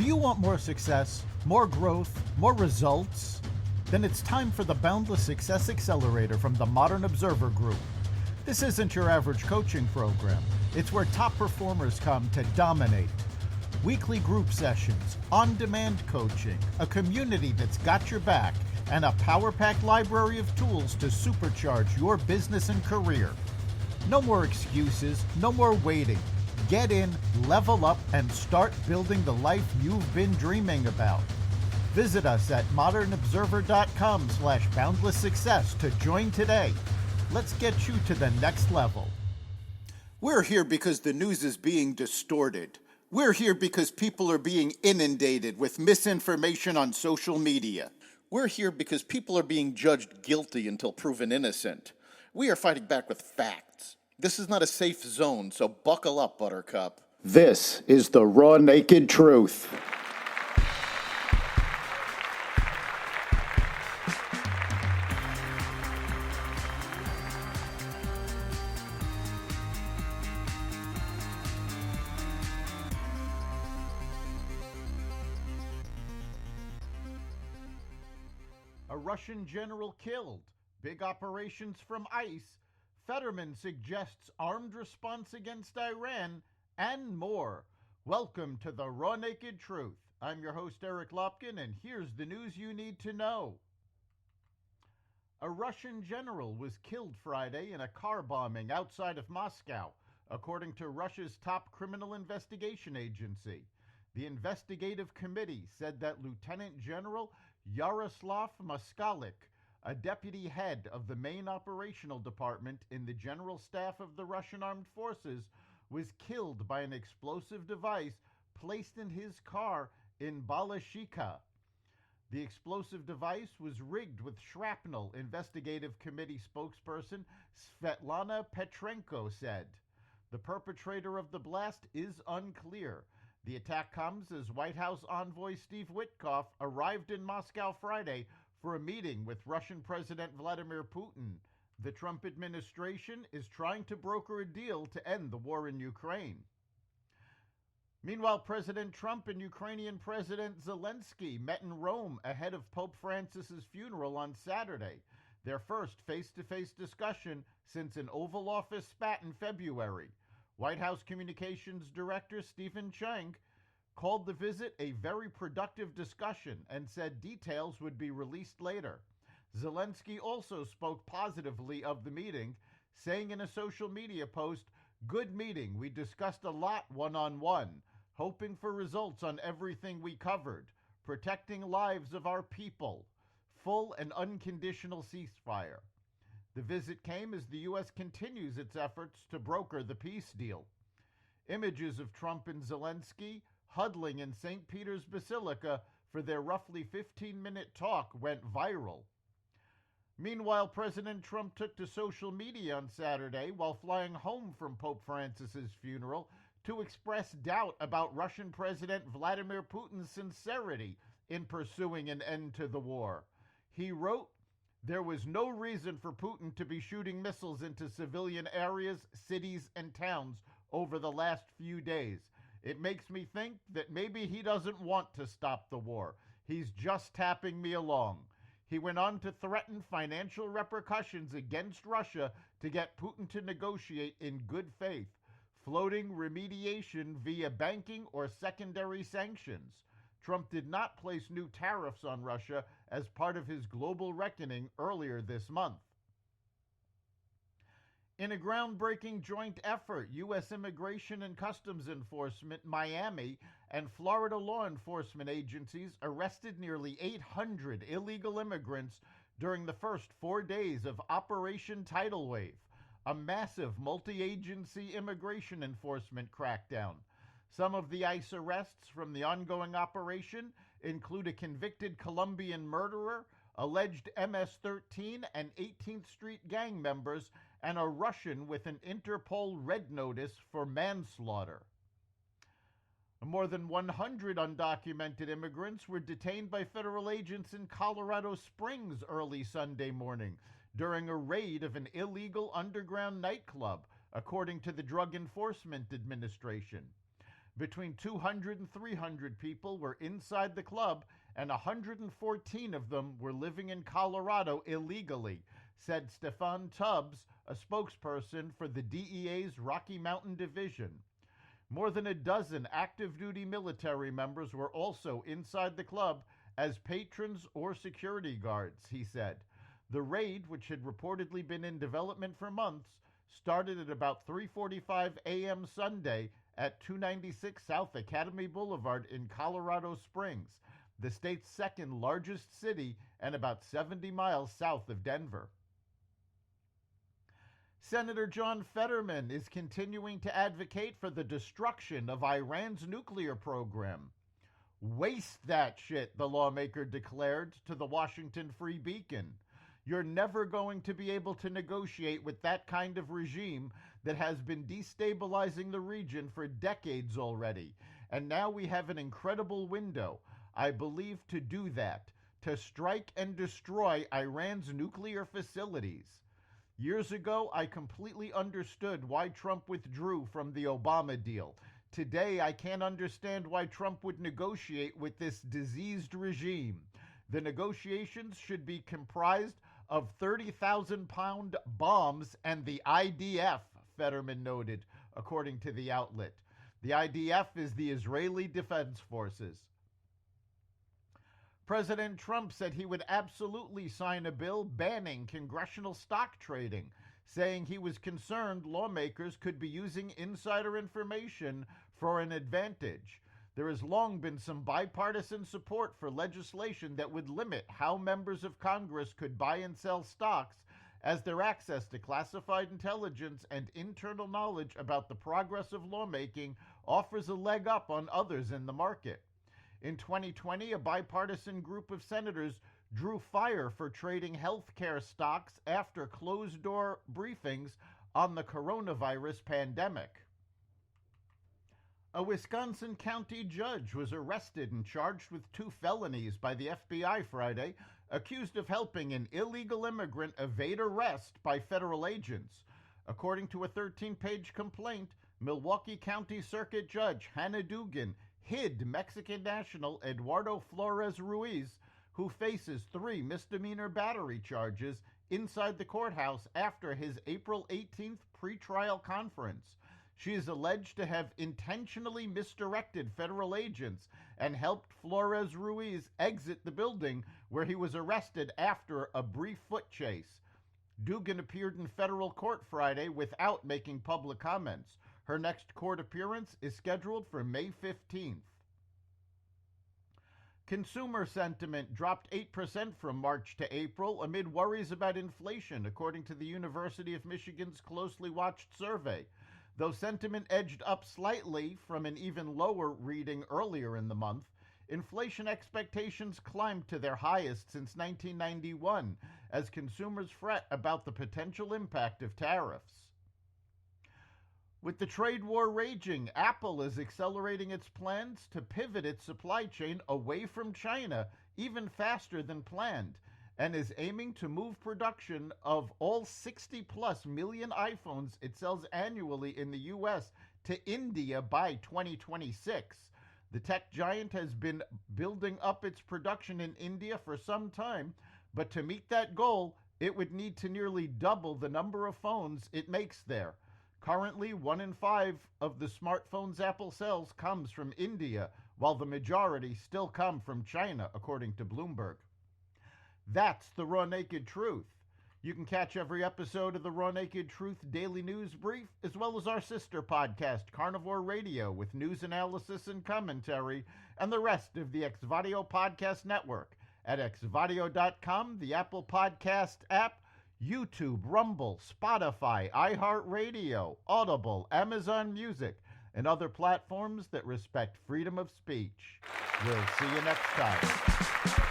Do you want more success, more growth, more results? Then it's time for the Boundless Success Accelerator from the Modern Observer Group. This isn't your average coaching program. It's where top performers come to dominate. Weekly group sessions, on-demand coaching, a community that's got your back, and a power-packed library of tools to supercharge your business and career. No more excuses, no more waiting. Get in, level up, and start building the life you've been dreaming about. Visit us at modernobserver.com/boundless success to join today. Let's get you to the next level. We're here because the news is being distorted. We're here because people are being inundated with misinformation on social media. We're here because people are being judged guilty until proven innocent. We are fighting back with facts. This is not a safe zone, so buckle up, Buttercup. This is the raw, naked truth. A Russian general killed. Big operations from ICE. Fetterman suggests armed response against Iran, and more. Welcome to the Raw Naked Truth. I'm your host, Eric Lopkin, and here's the news you need to know. A Russian general was killed Friday in a car bombing outside of Moscow, according to Russia's top criminal investigation agency. The investigative committee said that Lieutenant General Yaroslav Moskalik, a deputy head of the main operational department in the General Staff of the Russian Armed Forces, was killed by an explosive device placed in his car in Balashikha. The explosive device was rigged with shrapnel, investigative committee spokesperson Svetlana Petrenko said. The perpetrator of the blast is unclear. The attack comes as White House envoy Steve Witkoff arrived in Moscow Friday for a meeting with Russian President Vladimir Putin. The Trump administration is trying to broker a deal to end the war in Ukraine. Meanwhile, President Trump and Ukrainian President Zelensky met in Rome ahead of Pope Francis's funeral on Saturday, their first face-to-face discussion since an Oval Office spat in February. White House Communications Director Stephen Chang called the visit a very productive discussion and said details would be released later. Zelensky also spoke positively of the meeting, saying in a social media post, "Good meeting. We discussed a lot one-on-one, hoping for results on everything we covered, protecting lives of our people, full and unconditional ceasefire." The visit came as the U.S. continues its efforts to broker the peace deal. Images of Trump and Zelensky huddling in St. Peter's Basilica for their roughly 15-minute talk went viral. Meanwhile, President Trump took to social media on Saturday while flying home from Pope Francis's funeral to express doubt about Russian President Vladimir Putin's sincerity in pursuing an end to the war. He wrote, "There was no reason for Putin to be shooting missiles into civilian areas, cities, and towns over the last few days. It makes me think that maybe he doesn't want to stop the war. He's just tapping me along." He went on to threaten financial repercussions against Russia to get Putin to negotiate in good faith, floating remediation via banking or secondary sanctions. Trump did not place new tariffs on Russia as part of his global reckoning earlier this month. In a groundbreaking joint effort, U.S. Immigration and Customs Enforcement, Miami, and Florida law enforcement agencies arrested nearly 800 illegal immigrants during the first 4 days of Operation Tidal Wave, a massive multi-agency immigration enforcement crackdown. Some of the ICE arrests from the ongoing operation include a convicted Colombian murderer, alleged MS-13 and 18th Street gang members, and a Russian with an Interpol red notice for manslaughter. More than 100 undocumented immigrants were detained by federal agents in Colorado Springs early Sunday morning during a raid of an illegal underground nightclub, according to the Drug Enforcement Administration. Between 200 and 300 people were inside the club, and 114 of them were living in Colorado illegally, said Stefan Tubbs, a spokesperson for the DEA's Rocky Mountain Division. More than a dozen active duty military members were also inside the club as patrons or security guards, he said. The raid, which had reportedly been in development for months, started at about 3:45 a.m. Sunday at 296 South Academy Boulevard in Colorado Springs, the state's second largest city and about 70 miles south of Denver. Senator John Fetterman is continuing to advocate for the destruction of Iran's nuclear program. Waste that shit, the lawmaker declared to the Washington Free Beacon. You're never going to be able to negotiate with that kind of regime that has been destabilizing the region for decades already. And now we have an incredible window, I believe, to do that, to strike and destroy Iran's nuclear facilities. Years ago, I completely understood why Trump withdrew from the Obama deal. Today, I can't understand why Trump would negotiate with this diseased regime. The negotiations should be comprised of 30,000-pound bombs and the IDF, Fetterman noted, according to the outlet. The IDF is the Israeli Defense Forces. President Trump said he would absolutely sign a bill banning congressional stock trading, saying he was concerned lawmakers could be using insider information for an advantage. There has long been some bipartisan support for legislation that would limit how members of Congress could buy and sell stocks, as their access to classified intelligence and internal knowledge about the progress of lawmaking offers a leg up on others in the market. In 2020, a bipartisan group of senators drew fire for trading healthcare stocks after closed-door briefings on the coronavirus pandemic. A Wisconsin county judge was arrested and charged with 2 felonies by the FBI Friday, accused of helping an illegal immigrant evade arrest by federal agents. According to a 13-page complaint, Milwaukee County Circuit Judge Hannah Dugan hid Mexican national Eduardo Flores Ruiz, who faces 3 misdemeanor battery charges, inside the courthouse after his April 18th pretrial conference. She is alleged to have intentionally misdirected federal agents and helped Flores Ruiz exit the building where he was arrested after a brief foot chase. Dugan appeared in federal court Friday without making public comments. Her next court appearance is scheduled for May 15th. Consumer sentiment dropped 8% from March to April amid worries about inflation, according to the University of Michigan's closely watched survey. Though sentiment edged up slightly from an even lower reading earlier in the month, inflation expectations climbed to their highest since 1991 as consumers fret about the potential impact of tariffs. With the trade war raging, Apple is accelerating its plans to pivot its supply chain away from China even faster than planned, and is aiming to move production of all 60-plus million iPhones it sells annually in the U.S. to India by 2026. The tech giant has been building up its production in India for some time, but to meet that goal, it would need to nearly double the number of phones it makes there. Currently, 1 in 5 of the smartphones Apple sells comes from India, while the majority still come from China, according to Bloomberg. That's the Raw Naked Truth. You can catch every episode of the Raw Naked Truth Daily News Brief, as well as our sister podcast, Carnivore Radio, with news analysis and commentary, and the rest of the Xvadio Podcast Network at xvadio.com, the Apple Podcast app, YouTube, Rumble, Spotify, iHeartRadio, Audible, Amazon Music, and other platforms that respect freedom of speech. We'll see you next time.